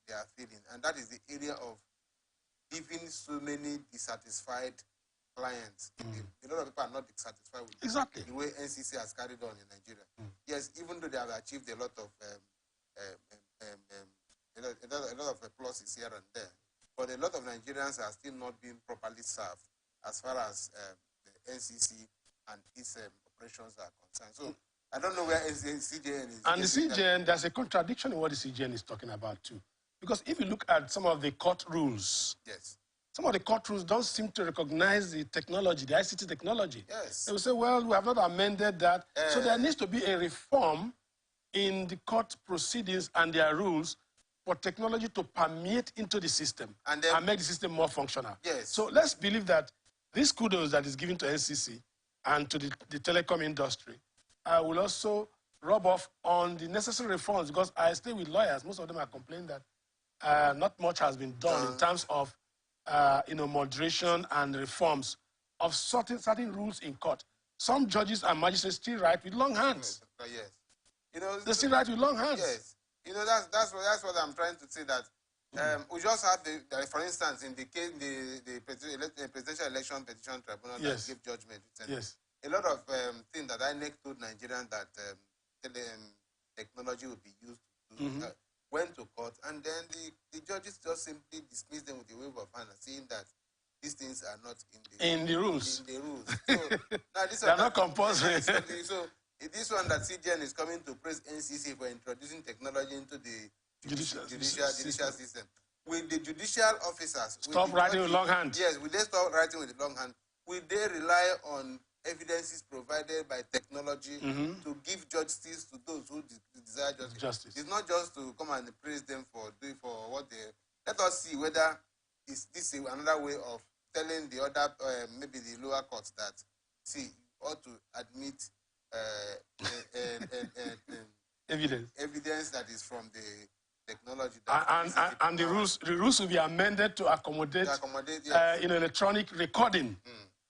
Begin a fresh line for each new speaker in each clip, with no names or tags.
they are feeling. And that is the area of giving so many dissatisfied clients. A lot of people are not satisfied with the way NCC has carried on in Nigeria. Yes, even though they have achieved a lot of pluses here and there, but a lot of Nigerians are still not being properly served as far as the NCC and its operations are concerned. So I don't know where CJN is.
And the CJN, there's a contradiction in what the CJN is talking about too. Because if you look at some of the court rules,
yes,
some of the court rules don't seem to recognize the technology, the ICT technology.
Yes.
They will say, well, we have not amended that. So there needs to be a reform in the court proceedings and their rules for technology to permeate into the system and make the system more functional.
Yes.
So let's believe that this kudos that is given to NCC and to the telecom industry will also rub off on the necessary reforms, because I stay with lawyers. Most of them are complaining that not much has been done in terms of moderation and reforms of certain rules in court. Some judges and magistrates still write with long hands.
Yes.
They still write with long hands.
Yes. That's what I'm trying to say, that we just had, for instance, in the case, the Presidential Election Petition Tribunal that gave judgment recently.
Yes.
A lot of things that INEC told Nigerians that technology would be used to do, went to court, and then the judges just simply dismissed them with a wave of hand, saying that these things are not in the rules. So now
they're not compulsory.
So this one that CGN is coming to praise NCC for introducing technology into the judicial system. Will the judicial officers
stop writing with long hand?
Yes, will they stop writing with the long hand? Will they rely on evidences provided by technology to give justice to those who desire justice? It's not just to come and praise them for what they. Let us see whether is this another way of telling the other, maybe the lower courts, that see, you ought to admit evidence that is from the technology.
And the rules will be amended to accommodate electronic recording.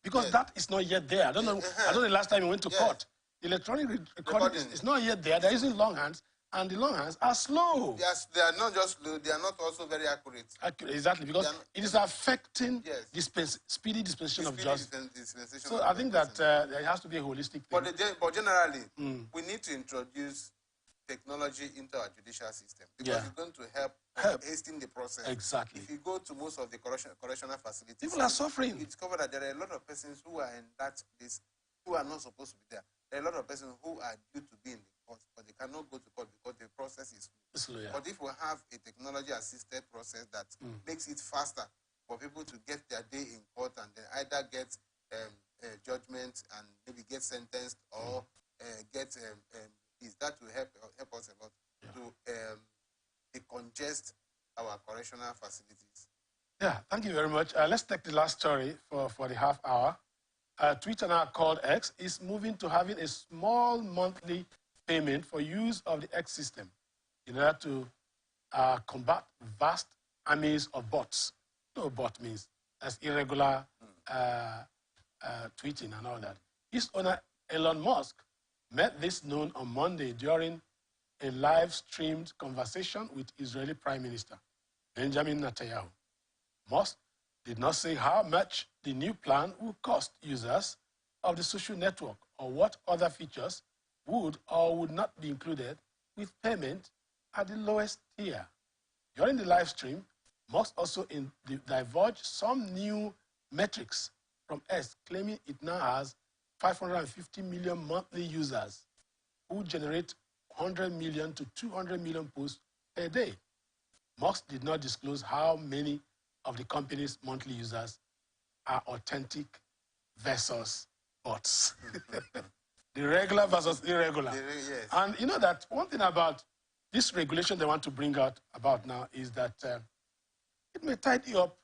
Because that is not yet there. I don't know the last time we went to court. The electronic recording is not yet there. They're using long hands, and the long hands are slow.
Yes, they are not just slow, they are not also very accurate.
Exactly, because it is affecting the speedy dispensation of justice. So I think that there has to be a holistic thing.
But generally, we need to introduce technology into our judicial system, because it's going to help hasten the process.
Exactly.
If you go to most of the correctional facilities,
people are suffering.
You discover that there are a lot of persons who are in that place who are not supposed to be there. There are a lot of persons who are due to be in the court, but they cannot go to court because the process is slow. But if we have a technology-assisted process that makes it faster for people to get their day in court and then either get judgment and maybe get sentenced or get that will help us a lot to decongest our correctional facilities.
Yeah, thank you very much. Let's take the last story for the half hour. Twitter, now called X, is moving to having a small monthly payment for use of the X system in order to combat vast armies of bots. You know what bot means? That's irregular tweeting and all that. Its owner, Elon Musk, made this known on Monday during a live-streamed conversation with Israeli Prime Minister Benjamin Netanyahu. Musk did not say how much the new plan will cost users of the social network or what other features would or would not be included with payment at the lowest tier. During the live stream, Musk also divulged some new metrics from X, claiming it now has 550 million monthly users who generate 100 million to 200 million posts per day. Musk did not disclose how many of the company's monthly users are authentic versus bots. The regular versus irregular.
Yes.
And you know that one thing about this regulation they want to bring out about now is that it may tidy up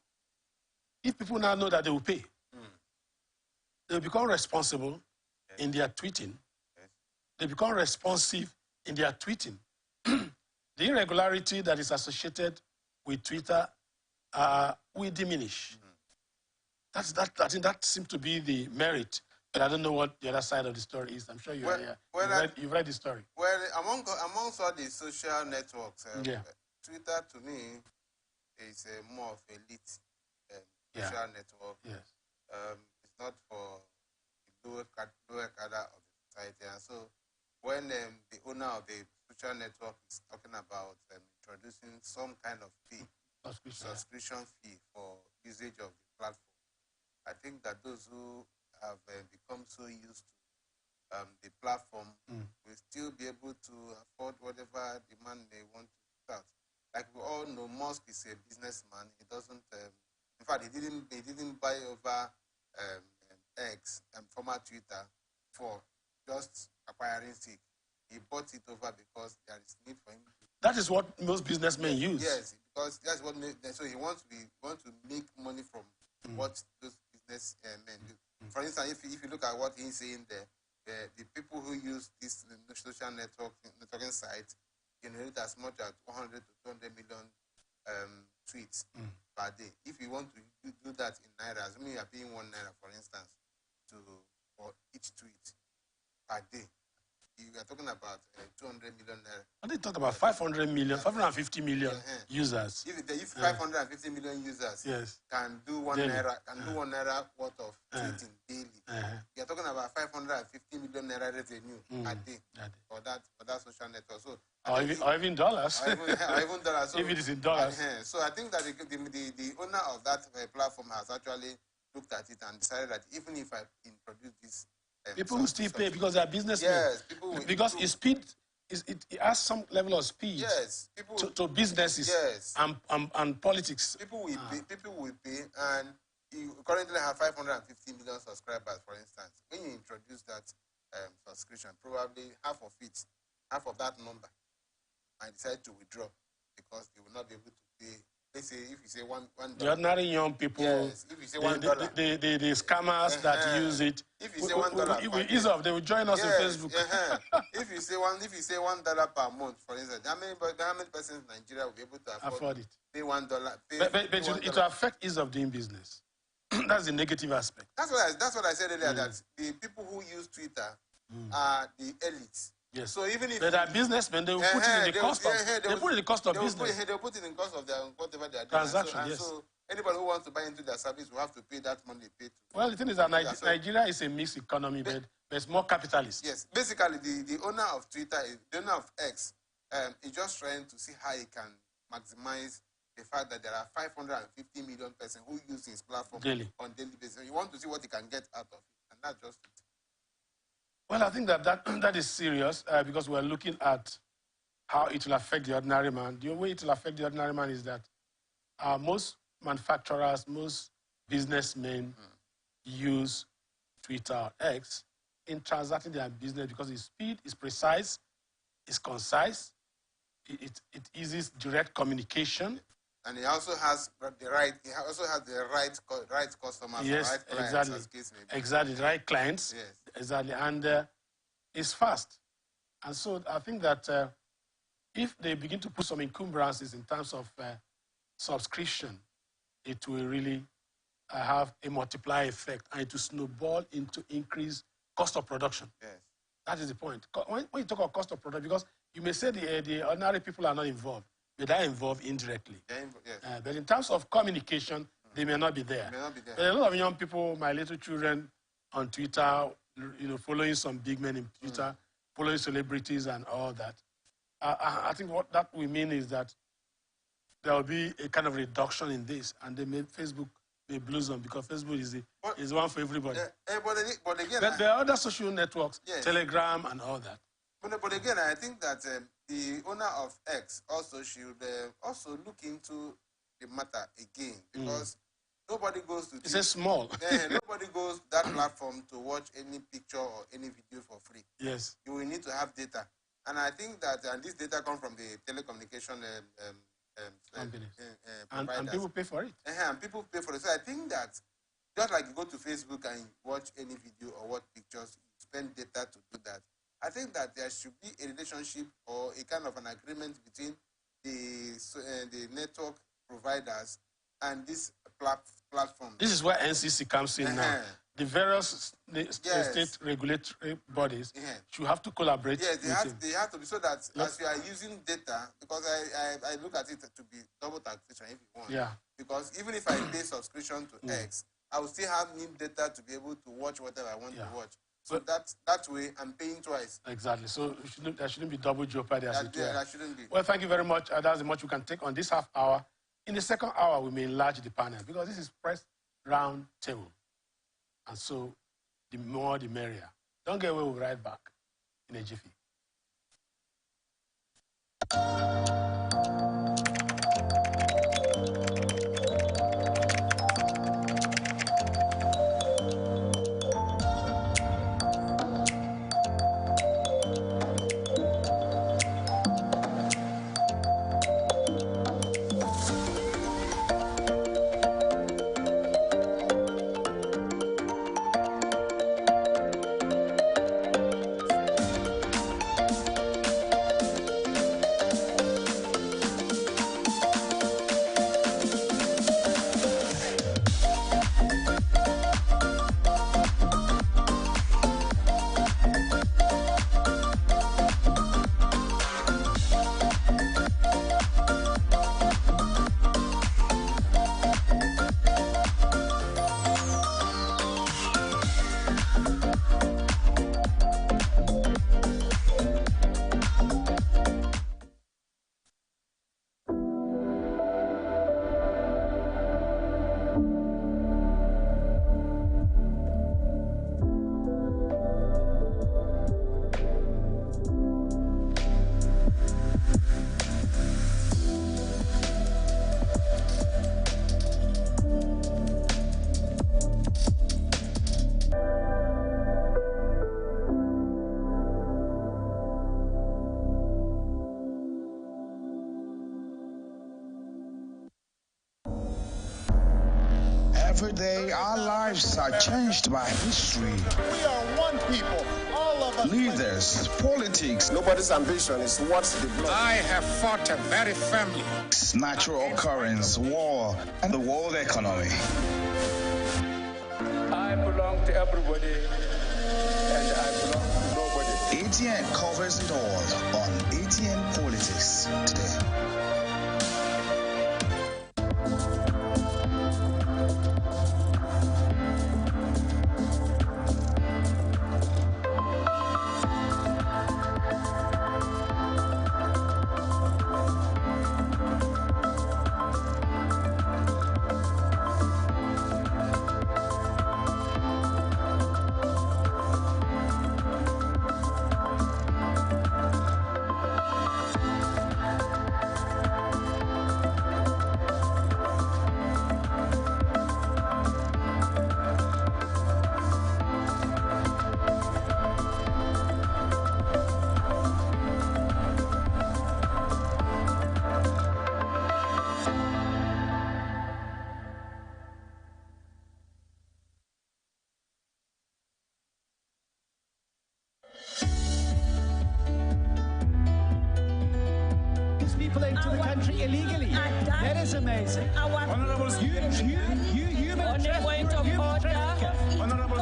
if people now know that they will pay. They will become responsible in their tweeting. They become responsive in their tweeting. The irregularity that is associated with Twitter will diminish. I think that seems to be the merit. But I don't know what the other side of the story is. I'm sure you've read the story.
Well, amongst all the social networks, Twitter to me is more of a lit social network.
Yes.
It's not for the lower cadre of the society. And so when the owner of the social network is talking about introducing some kind of fee, subscription fee for usage of the platform, I think that those who have become so used to the platform will still be able to afford whatever demand they want to start. Like we all know, Musk is a businessman. He doesn't. In fact, he didn't buy over X, former Twitter, for just acquiring sake. He bought it over because there is need for him.
That is what most businessmen use.
Yes, because that's what. So he wants to make money from what those businessmen do. For instance, if you look at what he's saying there, the people who use this social networking site generate as much as 100 to 200 million tweets per day. If you want to do that in naira, assuming you are paying 1 naira, for instance, for each tweet per day, you are talking about 200 million naira.
When they talk about 500 million, 550 million users.
If 550 million users can do 1 naira worth of tweeting daily, you are talking about 550 million naira revenue a day for that social network. So
or even dollars.
or even dollars. So,
if it is in dollars.
So I think that the owner of that platform has actually looked at it and decided that even if I introduce this,
people will still pay because they are businessmen.
Yes, people will.
Because it has some level of speed.
Yes, people
to businesses.
Yes.
And politics.
People will pay, and you currently have 550 million subscribers, for instance. When you introduce that subscription, probably half of that number might decide to withdraw because they will not be able to pay. Let's say if you say $1.
The ordinary young people,
yes, if you say $1,
the scammers that use it.
If you say $1,
ease off, they will join us on Facebook.
If you say $1 per month, for instance, how many persons in Nigeria will be able to afford it? Pay $1.
But it will affect ease of doing business. That's the negative aspect.
That's what I said earlier. That the people who use Twitter are the elites.
Yes.
So even if
they are businessmen, they will put it in the cost of business.
They will put it in the cost of their whatever they are doing.
Transaction,
and so anybody who wants to buy into their service will have to pay that money they pay to.
Well, the thing is that Nigeria is a mixed economy, but it's more capitalist.
Yes. Basically, the owner of Twitter, the owner of X, is just trying to see how he can maximize the fact that there are 550 million persons who use his platform on daily basis. You want to see what he can get out of it, and that's just it.
Well, I think that is serious because we're looking at how it will affect the ordinary man. The way it will affect the ordinary man is that most manufacturers, most businessmen use Twitter or X in transacting their business because its speed is precise, it's concise, it eases direct communication.
And he also has the right. He also has the right customers,
yes,
right clients,
exactly,
as case may be.
exactly, the right clients,
yes,
exactly, and it's fast. And so I think that if they begin to put some encumbrances in terms of subscription, it will really have a multiplier effect, and it will snowball into increased cost of production.
Yes,
that is the point. When you talk about cost of production, because you may say the ordinary people are not involved. But they are involved indirectly.
Yes.
But in terms of communication, they may not be there.
May not be there.
But a lot of young people, my little children on Twitter, following some big men in Twitter, following celebrities and all that. I think what that will mean is that there will be a kind of reduction in this, and Facebook may blossom because Facebook is one for everybody.
But again,
there are other social networks, Telegram and all that.
But again, I think that the owner of X also should also look into the matter again, because nobody goes to.
It's a small.
Nobody goes to that platform to watch any picture or any video for free.
Yes.
You will need to have data, and I think that this data comes from the telecommunication
companies, and people pay for it.
And people pay for it. So I think that just like you go to Facebook and watch any video or watch pictures, you spend data to do that. I think that there should be a relationship or a kind of an agreement between the network providers and this platform.
This is where NCC comes in now. the various state regulatory bodies should have to collaborate.
Yes, they have to be, so that as you are using data, because I look at it to be double taxation if you want.
Yeah.
Because even if I pay subscription to X, I will still need data to be able to watch whatever I want to watch. So that way, I'm paying twice.
Exactly. So there shouldn't be double jeopardy.
That shouldn't be.
Well, thank you very much. That's much we can take on this half hour. In the second hour, we may enlarge the panel because this is press round table. And so, the more the merrier. Don't get away, we'll be right back in a jiffy.
Every day, our lives are changed by history.
We are one people, all of us.
Leaders, politics.
Nobody's ambition is what's the blood.
I have fought very firmly.
Natural occurrence, war, and the world economy.
I belong to everybody, and I belong to nobody.
ATN covers it all on ATN Politics today.
People into the country illegally. That is amazing.
Honorable
human trafficker.
Honorable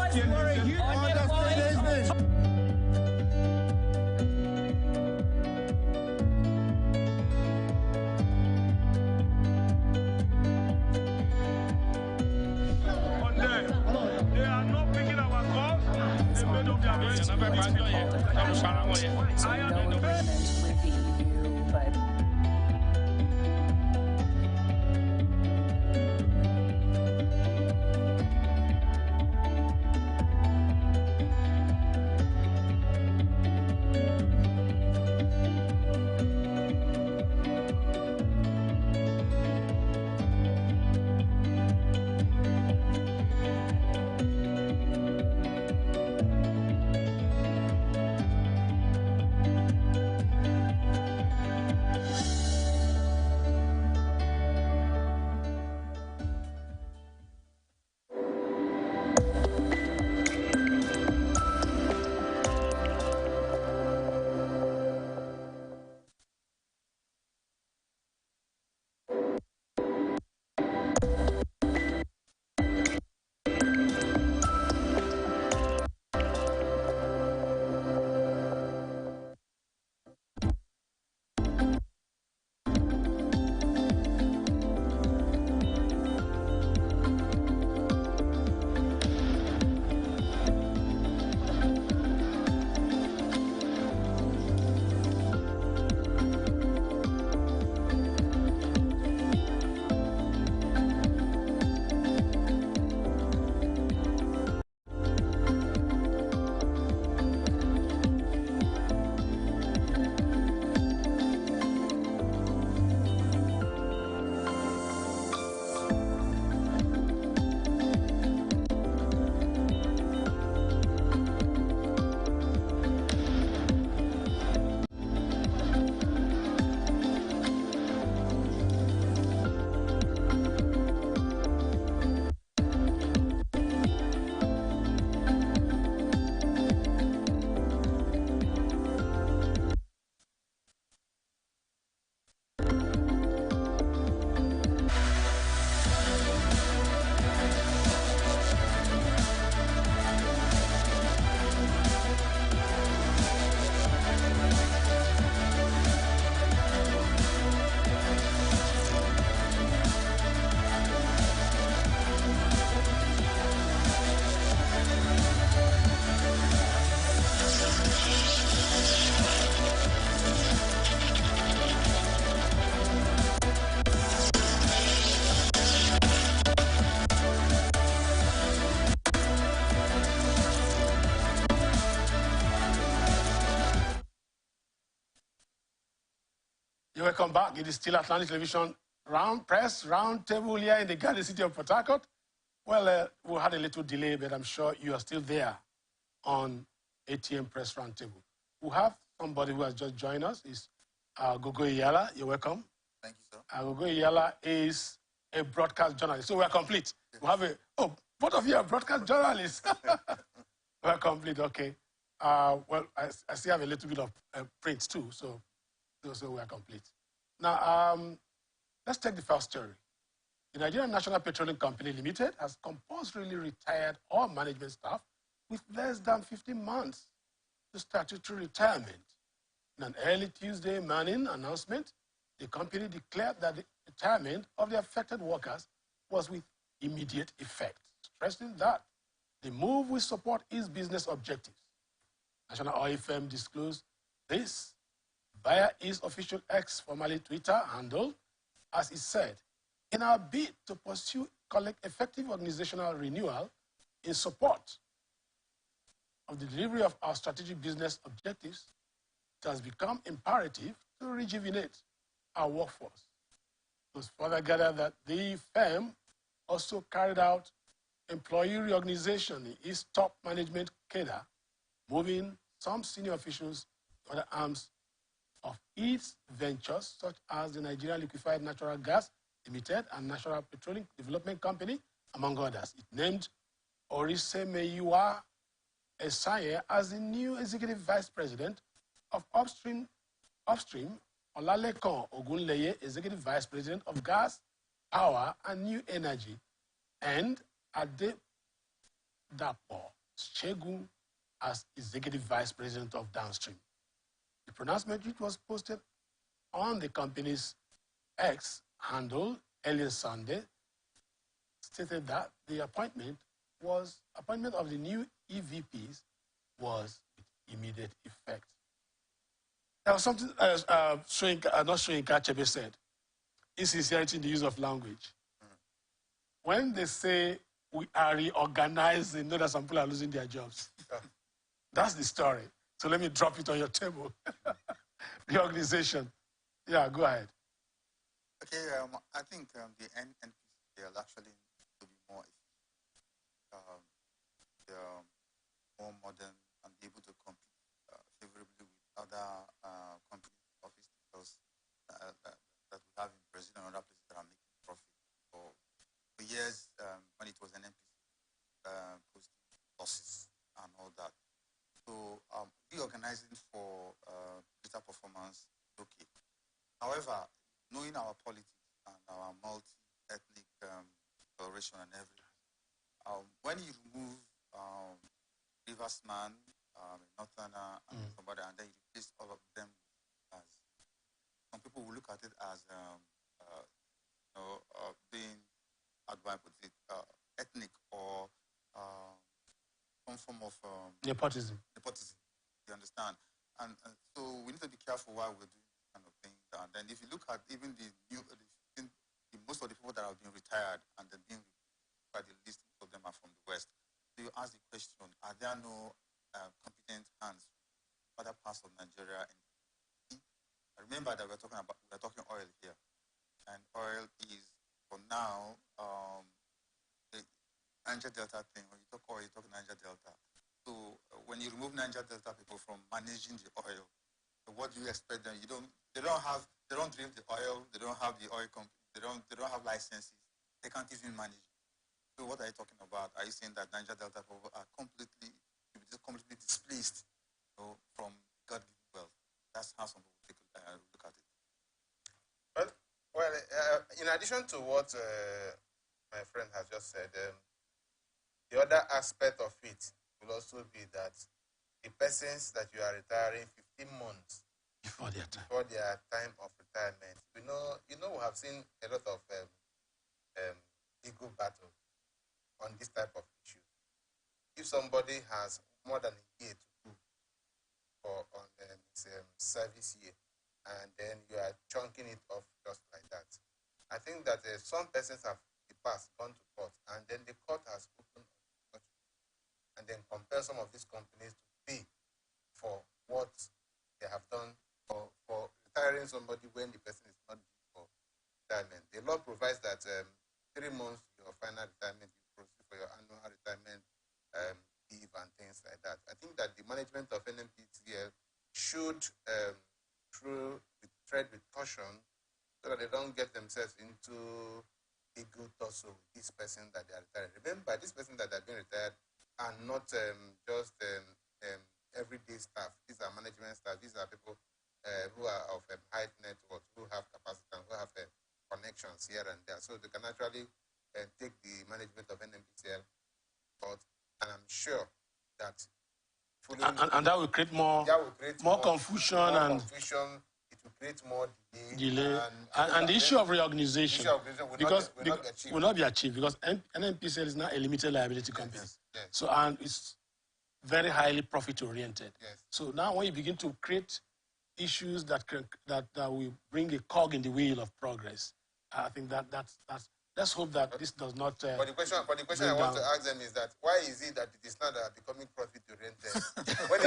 they are not picking our calls. They made up their minds. I am in the
it is still Atlantic Television press roundtable here in the Garden City of Port Harcourt. Well, we had a little delay, but I'm sure you are still there on ATM Press Roundtable. We have somebody who has just joined us. It's Gogo Iyala. You're welcome.
Thank you, sir.
Gogo Iyala is a broadcast journalist. So we're complete. Yes. We have both of you are broadcast journalists. We're complete, okay. Well, I still have a little bit of print too, so we're complete. Now, let's take the first story. The Nigerian National Petroleum Company Limited has compulsorily retired all management staff with less than 15 months to statutory retirement. In an early Tuesday morning announcement, the company declared that the retirement of the affected workers was with immediate effect, stressing that the move will support its business objectives. National Oil firm disclosed this via its official X, formerly Twitter, handle, as it said, in our bid to pursue effective organizational renewal in support of the delivery of our strategic business objectives, it has become imperative to rejuvenate our workforce. It was further gathered that the firm also carried out employee reorganization in its top management cadre, moving some senior officials to other arms of its ventures, such as the Nigerian Liquefied Natural Gas Limited and National Petroleum Development Company, among others. It named Orisemeyiwa Esaye as the new executive vice president of Upstream, Olalekan Ogunleye, executive vice president of Gas, Power, and New Energy, and Adedapo Shegun as executive vice president of Downstream. The pronouncement, which was posted on the company's X handle earlier Sunday, stated that the appointment of the new EVPs was with immediate effect. There was something not Soyinka Achebe said, insincerity in the use of language. When they say we are reorganizing, know that some people are losing their jobs. That's the story. So let me drop it on your table. Reorganization. Yeah, go ahead.
Okay, I think the NPC will actually need to be more more modern and be able to compete favorably with other companies, office that we have in Brazil and other places that are making profit. For years, when it was an NPC, posting losses and all that. So reorganizing for better performance is okay. However, knowing our politics and our multi-ethnic coloration and everything, when you remove Riversman, Northerner, and somebody, and then you replace all of them as, some people will look at it as being, how do I put it, ethnic or some form of
nepotism.
You understand? And so we need to be careful while we're doing this kind of thing. And then if you look at even most of the people that have been retired and then being by the list, most of them are from the West. So you ask the question, are there no competent hands from other parts of Nigeria? Remember that we're talking oil here. And oil is, for now, the Niger Delta thing. When you talk oil, you talk Niger Delta. So when you remove Niger Delta people from managing the oil, so what do you expect them? They don't drill the oil, they don't have the oil company, they don't have licenses, they can't even manage. So what are you talking about? Are you saying that Niger Delta people are completely displaced from God-given wealth? That's how some people look at it.
Well, in addition to what my friend has just said, the other aspect of it will also be that the persons that you are retiring 15 months
before their
time of retirement, we have seen a lot of legal battle on this type of issue. If somebody has more than a year to do on his service year, and then you are chunking it off just like that, I think that some persons have in the past gone to court, and then the court has opened and then compel some of these companies to pay for what they have done for retiring somebody when the person is not retirement. The law provides that 3 months to your final retirement, you proceed for your annual retirement leave and things like that. I think that the management of NMPTL should tread with caution so that they don't get themselves into a good tussle with this person that they are retired. Remember, this person that they're being retired are not just everyday staff. These are management staff. These are people who are of high net worth, who have capacity and who have connections here and there. So they can actually take the management of NMPTL out, and I'm sure that
and that will create more confusion and
confusion. It will create more delay.
And the issue of reorganization, will not be achieved because NMPCL is now a limited liability company.
Yes.
So, and it's very highly profit oriented.
Yes.
So now when you begin to create issues that will bring a cog in the wheel of progress, I think that's let's hope that this does not.
But the question I want to ask them is that why is it that it is not becoming profit oriented? when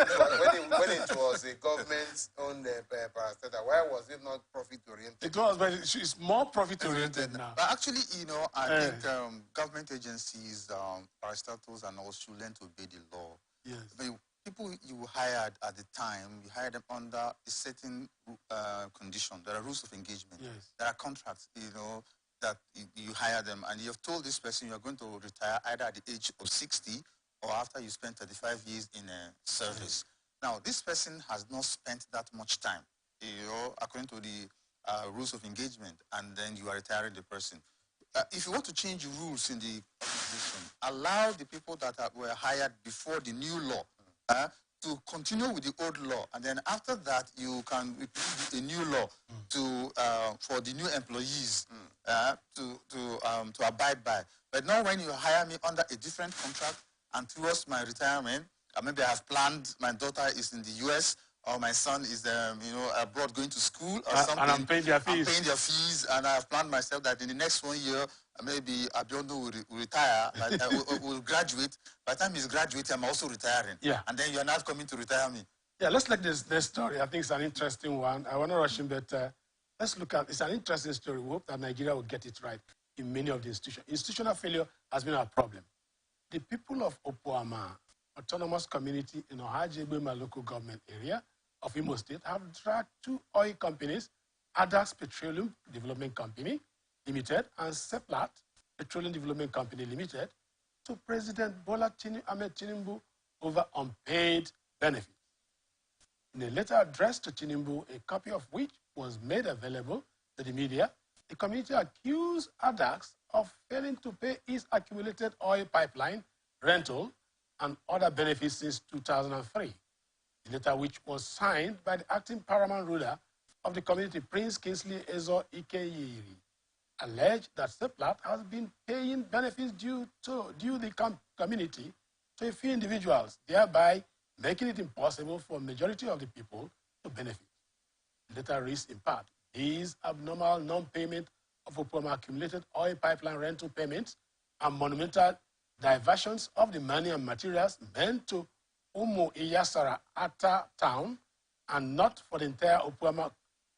it was a government-owned parastatal, why was it not profit oriented?
It was, but it's more profit oriented now.
But actually, I think government agencies, parastatals, and all should learn to obey the law.
Yes.
But people you hired at the time, you hired them under a certain condition. There are rules of engagement.
Yes.
There are contracts, that you hire them, and you have told this person you are going to retire either at the age of 60 or after you spend 35 years in service. Now, this person has not spent that much time, according to the rules of engagement, and then you are retiring the person. If you want to change the rules in the organization, allow the people that were hired before the new law to continue with the old law, and then after that you can repeat a new law for the new employees to abide by. But now when you hire me under a different contract and towards my retirement, maybe I have planned my daughter is in the US or my son is abroad going to school or something.
And I'm paying their fees.
I'm paying their fees, and I have planned myself that in the next 1 year, maybe Abiondo will retire, will graduate. By the time he's graduating, I'm also retiring.
Yeah.
And then you're not coming to retire me.
Yeah, let's look at this story. I think it's an interesting one. I want to rush in, but let's look at it's an interesting story. We hope that Nigeria will get it right in many of the institutions. Institutional failure has been our problem. The people of Opoama Autonomous Community in Ohajegbema local government area of Imo State have dragged 2 oil companies, Adax Petroleum Development Company Limited and Seplat Petroleum Development Company Limited, to President Bola Ahmed Tinubu over unpaid benefits. In a letter addressed to Tinubu, a copy of which was made available to the media, the community accused Adax of failing to pay its accumulated oil pipeline rental and other benefits since 2003. The letter, which was signed by the acting paramount ruler of the community, Prince Kingsley Ezo Ikeyiri, alleged that Seplat has been paying benefits due the community to a few individuals, thereby making it impossible for a majority of the people to benefit. The letter reads in part, these abnormal non-payment of Opoama accumulated oil pipeline rental payments and monumental diversions of the money and materials meant to Umu Iyasara Ata town and not for the entire Opoama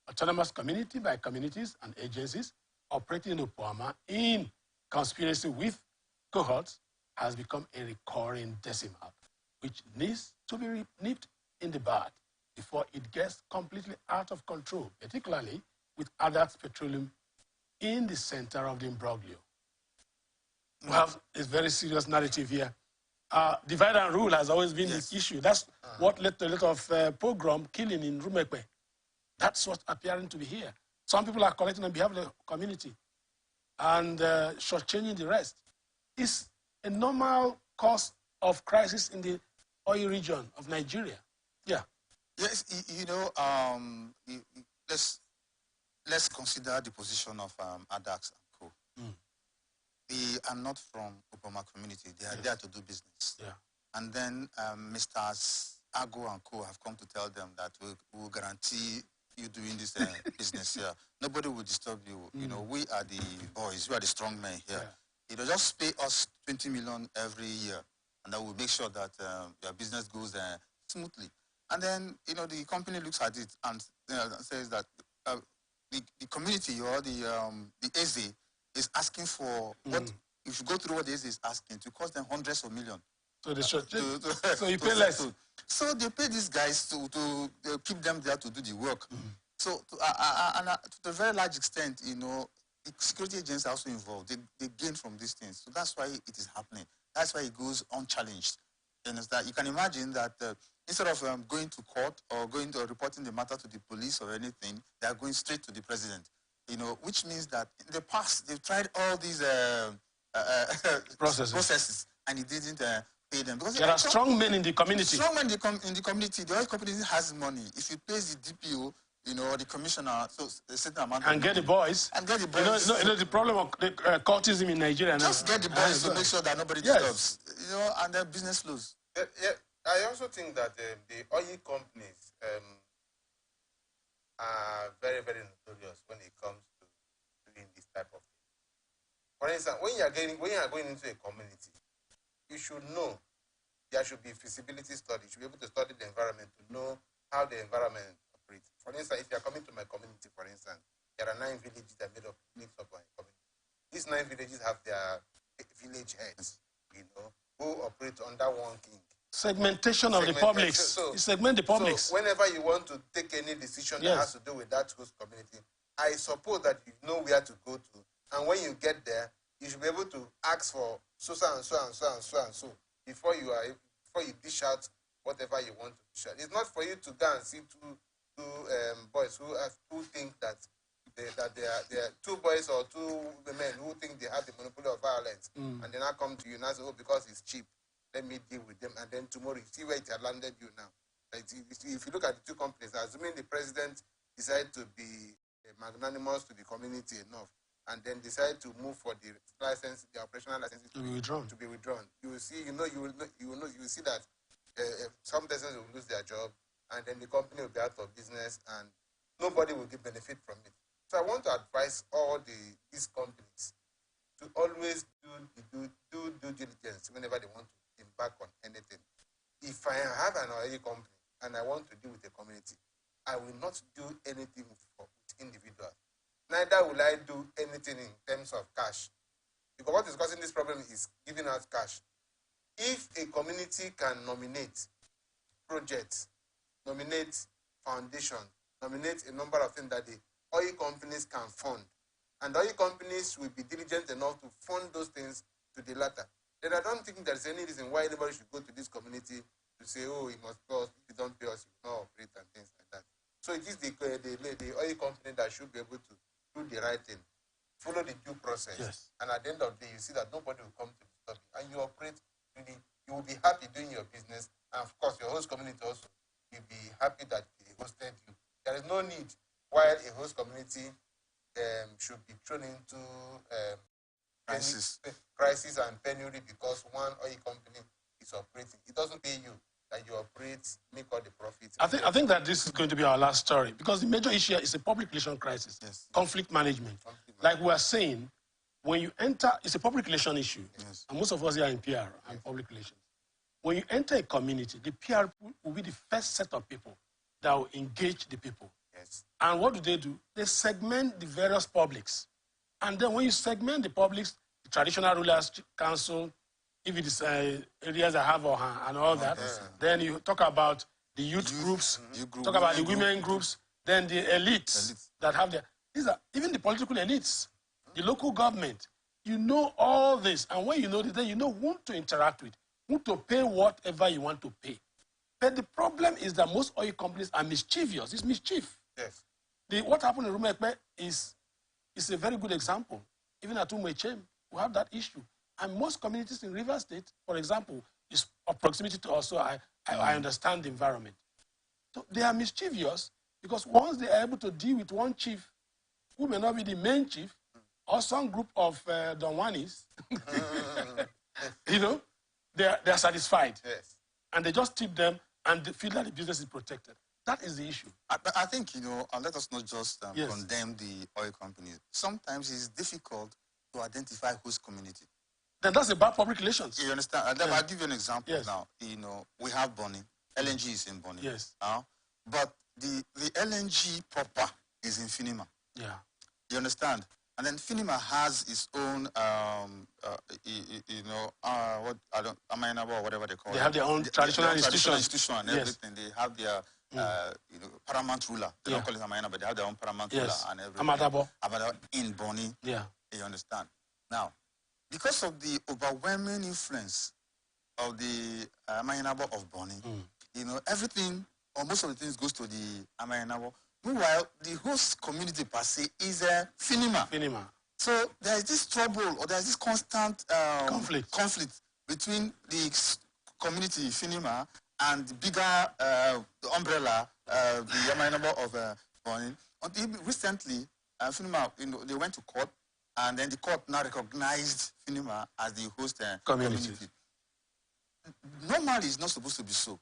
autonomous community by communities and agencies operating in Opoama in conspiracy with cohorts has become a recurring decimal, which needs to be nipped in the bud before it gets completely out of control, particularly with Adax Petroleum in the center of the imbroglio. We have a very serious narrative here. Divide and rule has always been the issue. That's what led to a lot of pogrom killing in Rumekwe. That's what's appearing to be here. Some people are collecting on behalf of the community and shortchanging the rest. It's a normal cause of crisis in the oil region of Nigeria. Yeah.
Yes, let's consider the position of Adax and Co. They are not from Opoama community. They are there to do business.
Yeah.
And then Mr. Ago and Co. have come to tell them that we will guarantee you doing this business here. Nobody will disturb you. We are the boys. We are the strong men here. Yeah. Just pay us 20 million every year, and that will make sure that your business goes smoothly. And then, the company looks at it and says that the community or the EZE is asking for what, if you go through what the EZE is asking, to cost them hundreds of millions.
So they should, so you pay less.
So they pay these guys to keep them there to do the work. So to a very large extent, you know, the security agents are also involved. They gain from these things. So that's why it is happening. That's why it goes unchallenged. You understand? You can imagine that instead of going to court or going to reporting the matter to the police or anything, they are going straight to the president. You know, which means that in the past they've tried all these processes, and it didn't pay them. Because
there are strong men in the community.
Strong men in the community. The oil company has money. If it pays the DPO, you know, the commissioner, so a certain amount
and get the boys.
And get the boys.
You know the problem of the, cultism in Nigeria.
Just get the boys to make sure that nobody disturbs. You know, and then business flows.
Yeah, I also think that the oil companies are very, very notorious when it comes to doing this type of thing. For instance, when you are going into a community, you should know there should be feasibility study. You should be able to study the environment to know how the environment operates. For instance, if you are coming to my community, for instance, there are 9 villages that made up my community. These 9 villages have their village heads, you know, who operate under one king.
Segmentation of the publics. So, segment the publics.
So whenever you want to take any decision that has to do with that host community, I suppose that you know where to go to. And when you get there, you should be able to ask for so and so and so and so and so before you dish out whatever you want to dish out. It's not for you to go and see two boys who think that they are 2 boys or 2 men who think they have the monopoly of violence, and then I come to you and I say, oh, because it's cheap, let me deal with them. And then tomorrow you see where it has landed you now. Like, if you look at the 2 companies, assuming the president decided to be magnanimous to the community enough, and then decide to move for the license, the operational licenses to be withdrawn. You will see, you will see that some persons will lose their job, and then the company will be out of business, and nobody will get benefit from it. So I want to advise all these companies to always do due diligence whenever they want to embark on anything. If I have an oil company and I want to deal with a community, I will not do anything with individuals. Neither will I do anything in terms of cash. Because what is causing this problem is giving out cash. If a community can nominate projects, nominate foundations, nominate a number of things that the oil companies can fund, and the oil companies will be diligent enough to fund those things to the latter, then I don't think there's any reason why anybody should go to this community to say, oh, you must pay us. If you don't pay us, you will not operate and things like that. So it is the oil company that should be able to do the right thing, follow the due process, and at the end of the day, you see that nobody will come to disturb you, and you operate really, you will be happy doing your business, and of course, your host community also will be happy that they hosted you. There is no need why a host community should be thrown into crisis and penury because one oil company is operating. It doesn't pay you that you operate, make all the profits.
I think that this is going to be our last story because the major issue is a public relation crisis, conflict management. Like we are saying, when you enter, it's a public relation issue, and most of us here are in PR and public relations. When you enter a community, the PR will be the first set of people that will engage the people. And what do? They segment the various publics. And then when you segment the publics, the traditional rulers, council, if it is areas that have and all that, then you talk about the youth groups, talk about the women groups, then the elites that have these are even the political elites, the local government. You know all this, and when you know this, then you know whom to interact with, whom to pay whatever you want to pay. But the problem is that most oil companies are mischievous. It's mischief. What happened in Rumekpe is a very good example. Even at Umechem, we have that issue. And most communities in River State, for example, is of proximity to us, so I understand the environment. So they are mischievous because once they are able to deal with one chief, who may not be the main chief, or some group of Donwanis, you know, they are satisfied. And they just tip them and they feel that the business is protected. That is the issue.
I think, you know, let us not just condemn the oil companies. Sometimes it's difficult to identify whose community.
Then that's about public relations.
You understand? I'll give you an example now. You know, we have Bonny. LNG is in Bonny. But the LNG proper is in Finima.
Yeah.
You understand? And then FINIMA has its own, Amainabo or whatever they call it.
They have their own traditional institution
and everything. They have their, paramount ruler. They don't call it Amaina, but they have their own paramount ruler and everything.
Amadabo.
In Bonny.
Yeah.
You understand? Now, because of the overwhelming influence of the Amainabo of Bonny, everything, or most of the things goes to the Amainabo. Meanwhile, the host community per se is FINIMA. So there is this trouble, or there is this constant conflict between the community FINIMA and the bigger umbrella, the Amainabo of Bonny. Until recently, FINIMA, they went to court, and then the court now recognized FINIMA as the host community. Normally, it's not supposed to be so.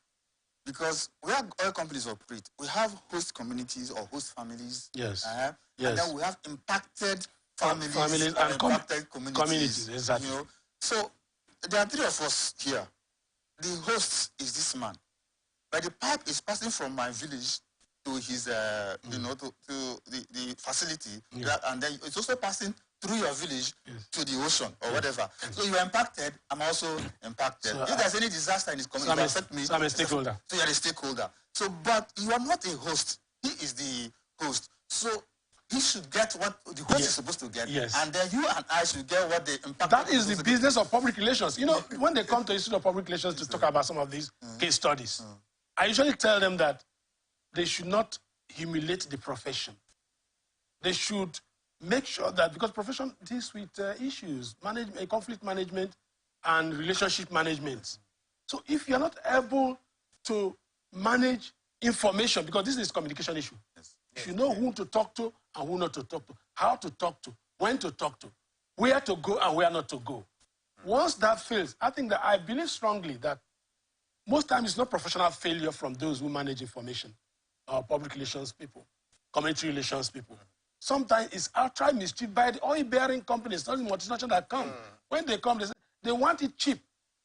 Because where oil companies operate, we have host communities or host families.
Yes.
And then we have impacted families and impacted communities.
Exactly.
So there are three of us here. The host is this man. But the pipe is passing from my village to his, to the facility. And then it's also passing through your village to the ocean or whatever. So you are impacted, I'm also impacted. So, if there's any disaster in this community, it affects me.
So I'm a stakeholder.
So you're a stakeholder. So, but you are not a host. He is the host. So he should get what the host is supposed to get.
Yes.
And then you and I should get what the impact.
That is the business of public relations. When they come to the Institute of Public Relations to talk about some of these case studies, I usually tell them that they should not humiliate the profession. They should make sure that, because profession deals with issues, conflict management and relationship management. So if you're not able to manage information, because this is a communication issue, you should know who to talk to and who not to talk to, how to talk to, when to talk to, where to go and where not to go. Once that fails, I believe strongly that most times it's not professional failure from those who manage information, or public relations people, community relations people. Sometimes it's outright mischief by the oil-bearing companies, not the multinational that come. When they come, they want it cheap.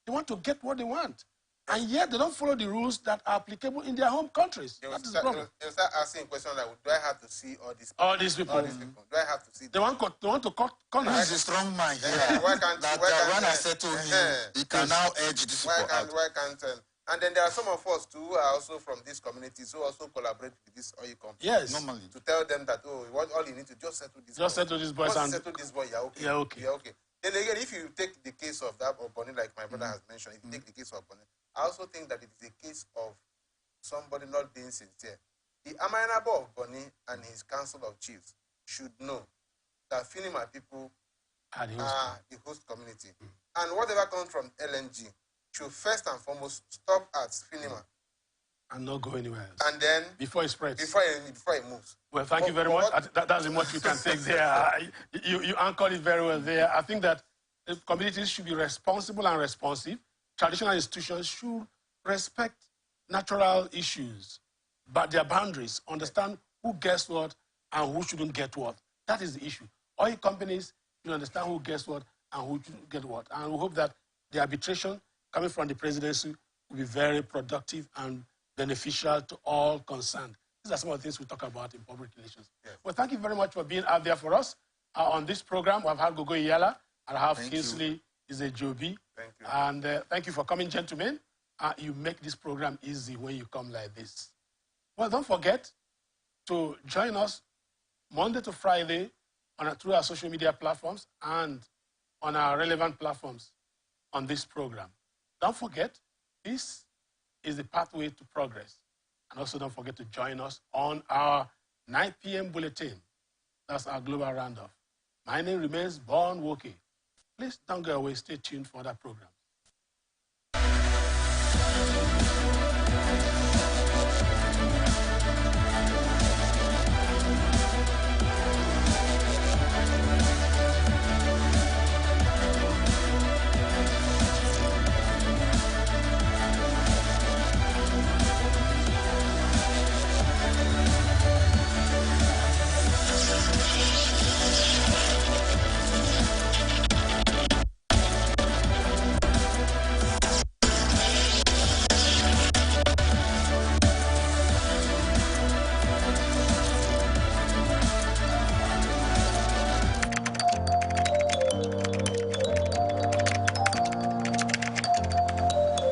They want to get what they want. And yet they don't follow the rules that are applicable in their home countries. That is the problem.
They'll start asking questions like, do I have to see all these people?
All these people.
Do I have to see them?
They want to cut corners.
He's a strong man here.
Why can't
when I said to him, he can now edge this
Why can't and then there are some of us too who are also from these communities who also collaborate with this oil company.
Yes.
Normally.
To tell them that, all you need to just settle this boy.
Just settle this boy.
Settle this boy, you're okay.
Yeah, okay.
You're okay. Then again, if you take the case of that Bonny, like my brother has mentioned, if you take the case of Bonny, I also think that it is a case of somebody not being sincere. The Amainabo of Bonny and his council of chiefs should know that FINIMA people are the host community. And whatever comes from LNG should first and foremost stop at FINIMA.
And not go anywhere else.
And then...
Before it spreads.
Before it moves.
Well, thank you very much. That's the much we can take there. You anchored it very well there. I think that the communities should be responsible and responsive. Traditional institutions should respect natural issues, but their boundaries, understand who gets what and who shouldn't get what. That is the issue. Oil companies should understand who gets what and who shouldn't get what. And we hope that the arbitration coming from the presidency will be very productive and beneficial to all concerned. These are some of the things we talk about in public relations. Yes. Well, thank you very much for being out there for us. On this program, we've had Gogo Iyala, and I have Kingsley Izejobi.
Thank you.
And thank you for coming, gentlemen. You make this program easy when you come like this. Well, don't forget to join us Monday to Friday through our social media platforms and on our relevant platforms on this program. Don't forget, this is the pathway to progress. And also don't forget to join us on our 9 p.m. bulletin. That's our global roundup. My name remains Bon Woke. Please don't go away. Stay tuned for that program.